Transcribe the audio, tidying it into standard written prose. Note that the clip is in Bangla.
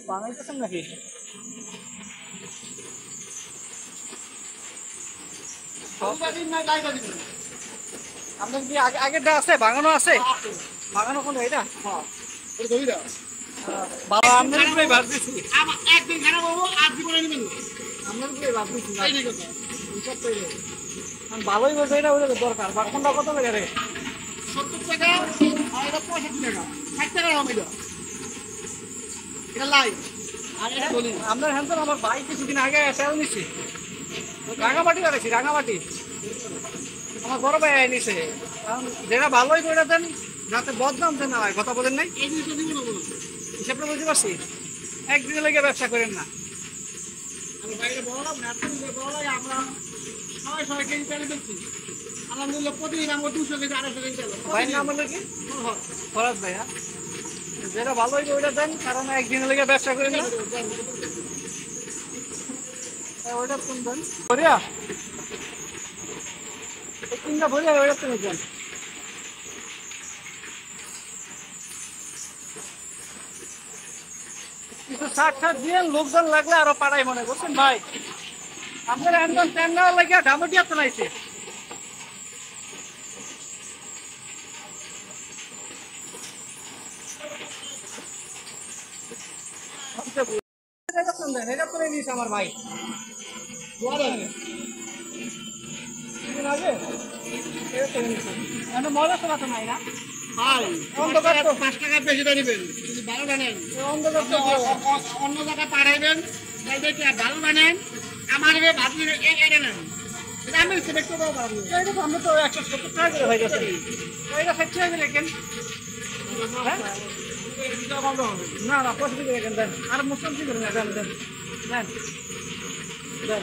বানাইতেছেন নাকি? আপনার কি আগেরটা আছে, বাগানো আছে? বাগানো কোনটা এটা? বাবা আপনার উপরে বাদ দিচ্ছি, একদিন খারাপ হবো আর জীবনে নেবেন না। আপনার উপরে বাদ দিচ্ছি। এই কথা ভালোই বলছে, এটা ওটা দরকার। বা কোনটা কত লাগে রে? 70 টাকা আর এটা 65 টাকা, 60 টাকা দাম এটা। এটা লাইভ আর এটা দলিল। আপনার হ্যান্ড আমার ভাই কিছুদিন আগে তেল নিচ্ছে, রাঙামাটি লাগাইছি, রাঙামাটি আমার বড় ভাই নিছে। কারণ যেটা ভালোই করে দেন, যাতে বদনাম দেন না হয়, কথা বলেন নাই, এই জিনিসটা দিব না বলো। হিসাবটা বুঝতে পারছি। একদিনে লেগে ব্যবসা করেন না। আমি বাইরে বললাম না, এত বড় লাগে আমরা সবাই কেজি তেল বেচছি। আলহামদুলিল্লাহ প্রতিদিন আমরা 200 কেজি 250 কেজি তেল। ভাইয়ের নাম হলো কি? ফরাজ ভাই। হ্যাঁ, যেটা ভালোই ওইটা দেন, কারণ একদিনে লেগে ব্যবসা করেন না। ওইটা কোন দেন ভরিয়া, এই তিনটা ভরিয়া ওইটা তো দেন। কিছু শাক ঠাক দিয়ে লোকজন লাগলে আরো পাড়াই মনে করছেন ভাই। আপনার একদম ট্রেন নেওয়ার লাগিয়া ডামটিয়া তো নাইছে। এটা করে নিয়েছে আমার ভাই। মজা শোনা তো নাই না। অন্ধকার 5 টাকা বেশি দিয়ে নেবেন, যদি ভালো জানেন অন্য জায়গায় পাঠাইবেন, ভালো জানেন আমার ভাত এটা নেন। আমি সিলেক্ট করবো পারবো। আমরা তো 170 টাকা করে হয়ে গেছে। এটা ফ্যাক্টরি হবে লেখেন। না না, 65 করে লেখেন দেন। আর মুসলিম কি করেন? দেন দেন দেন দেন।